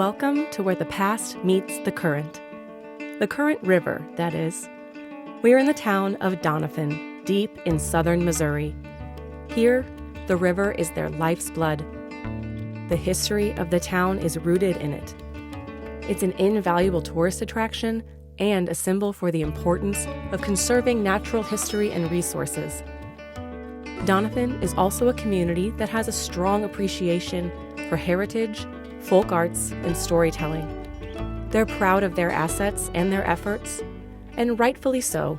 Welcome to where the past meets the current. The current river, that is. We are in the town of Doniphan, deep in southern Missouri. Here, the river is their life's blood. The history of the town is rooted in it. It's an invaluable tourist attraction and a symbol for the importance of conserving natural history and resources. Doniphan is also a community that has a strong appreciation for heritage, folk arts, and storytelling. They're proud of their assets and their efforts, and rightfully so.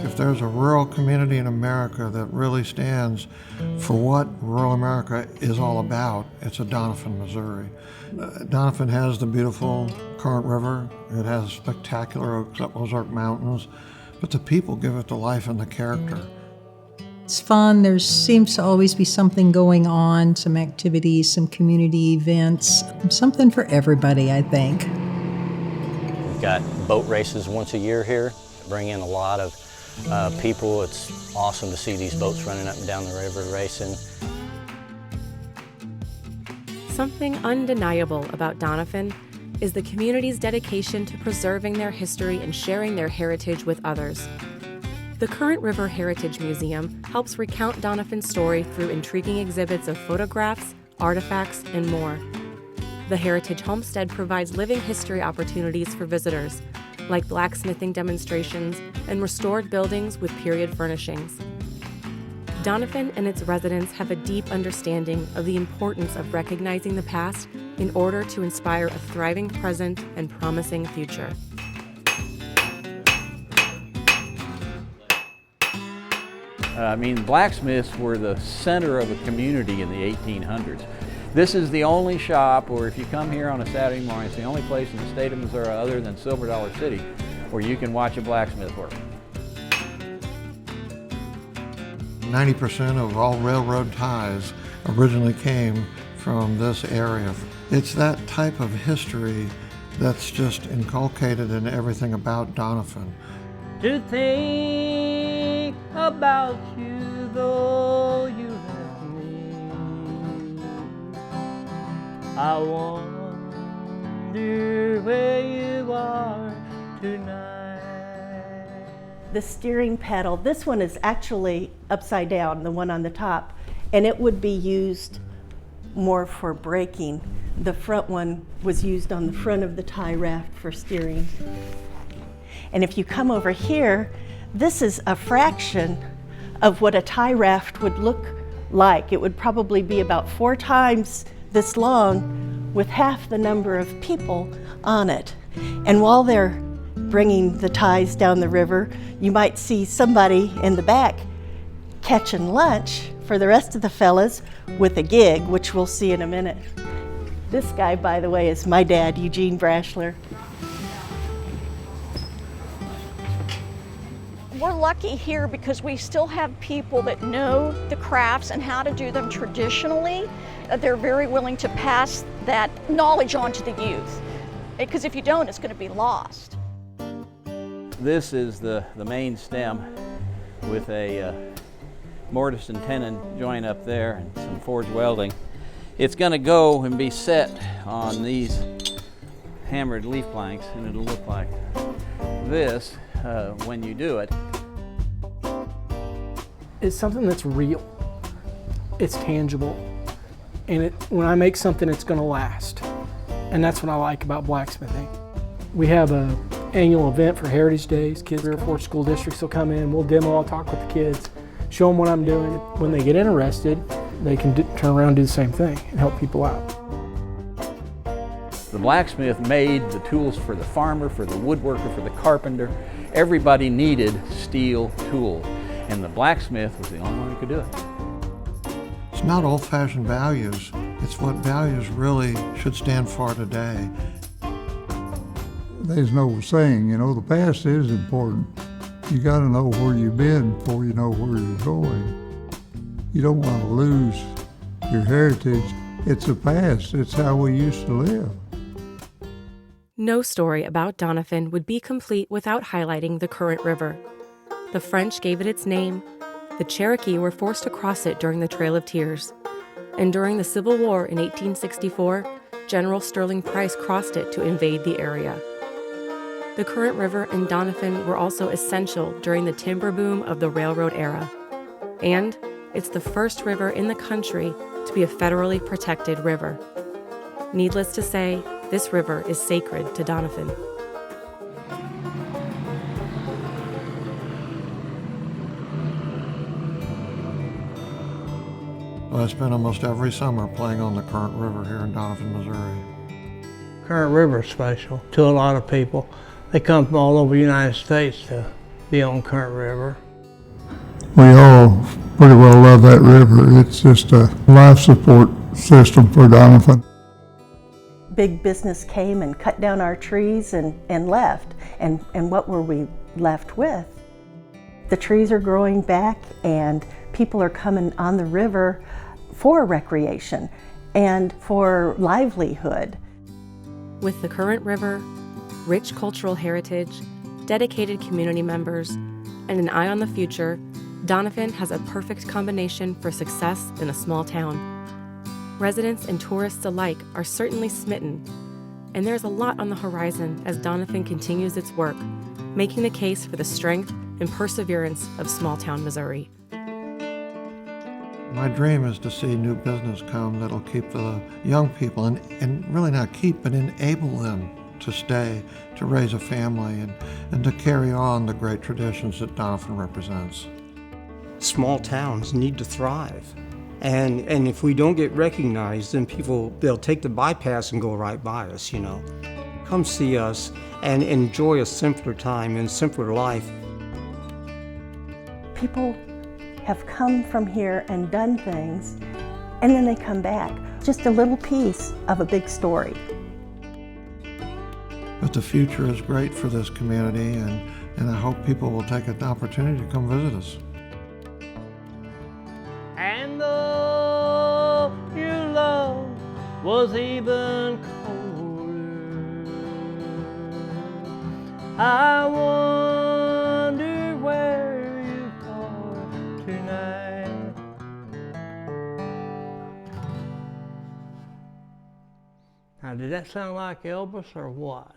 If there's a rural community in America that really stands for what rural America is all about, it's a Doniphan, Missouri. Doniphan has the beautiful current river. It has spectacular Ozark Mountains, but the people give it the life and the character. It's fun. There seems to always be something going on, some activities, some community events, something for everybody, I think. We've got boat races once a year here, bring in a lot of people. It's awesome to see these boats running up and down the river racing. Something undeniable about Doniphan is the community's dedication to preserving their history and sharing their heritage with others. The Current River Heritage Museum helps recount Doniphan's story through intriguing exhibits of photographs, artifacts, and more. The Heritage Homestead provides living history opportunities for visitors, like blacksmithing demonstrations and restored buildings with period furnishings. Doniphan and its residents have a deep understanding of the importance of recognizing the past in order to inspire a thriving present and promising future. Blacksmiths were the center of a community in the 1800s. This is the only shop where if you come here on a Saturday morning, it's the only place in the state of Missouri other than Silver Dollar City where you can watch a blacksmith work. 90% of all railroad ties originally came from this area. It's that type of history that's just inculcated in everything about Doniphan. To think about you though you left me, I wonder where you are tonight. The steering pedal, this one is actually upside down, the one on the top, and it would be used more for braking. The front one was used on the front of the tie raft for steering. And if you come over here, this is a fraction of what a tie raft would look like. It would probably be about 4 times this long with half the number of people on it. And while they're bringing the ties down the river, you might see somebody in the back catching lunch for the rest of the fellas with a gig, which we'll see in a minute. This guy, by the way, is my dad, Eugene Brashler. We're lucky here because we still have people that know the crafts and how to do them traditionally. They're very willing to pass that knowledge on to the youth, because if you don't, it's going to be lost. This is the main stem with a mortise and tenon joint up there and some forged welding. It's going to go and be set on these hammered leaf planks, and it'll look like this when you do it. It's something that's real, it's tangible, and when I make something, it's going to last. And that's what I like about blacksmithing. We have an annual event for Heritage Days. Kids, 3 or 4 school districts will come in, we'll demo, I'll talk with the kids, show them what I'm doing. When they get interested, they can turn around and do the same thing and help people out. The blacksmith made the tools for the farmer, for the woodworker, for the carpenter. Everybody needed steel tools, and the blacksmith was the only one who could do it. It's not old-fashioned values. It's what values really should stand for today. There's no saying, the past is important. You got to know where you've been before you know where you're going. You don't want to lose your heritage. It's the past. It's how we used to live. No story about Doniphan would be complete without highlighting the Current River. The French gave it its name. The Cherokee were forced to cross it during the Trail of Tears. And during the Civil War in 1864, General Sterling Price crossed it to invade the area. The Current River and Doniphan were also essential during the timber boom of the railroad era. And it's the first river in the country to be a federally protected river. Needless to say, this river is sacred to Doniphan. I spend almost every summer playing on the Current River here in Doniphan, Missouri. Current River is special to a lot of people. They come from all over the United States to be on Current River. We all pretty well love that river. It's just a life support system for Doniphan. Big business came and cut down our trees and left. And what were we left with? The trees are growing back and people are coming on the river for recreation and for livelihood. With the Current River, rich cultural heritage, dedicated community members, and an eye on the future, Doniphan has a perfect combination for success in a small town. Residents and tourists alike are certainly smitten, and there's a lot on the horizon as Doniphan continues its work, making the case for the strength and perseverance of small-town Missouri. My dream is to see new business come that'll keep the young people, and really not keep, but enable them to stay, to raise a family, and to carry on the great traditions that Doniphan represents. Small towns need to thrive. And if we don't get recognized, then they'll take the bypass and go right by us, you know. Come see us and enjoy a simpler time and simpler life. People have come from here and done things, and then they come back. Just a little piece of a big story. But the future is great for this community, and I hope people will take an opportunity to come visit us. And though your love was even colder, I wonder where you are tonight. Now, did that sound like Elvis or what?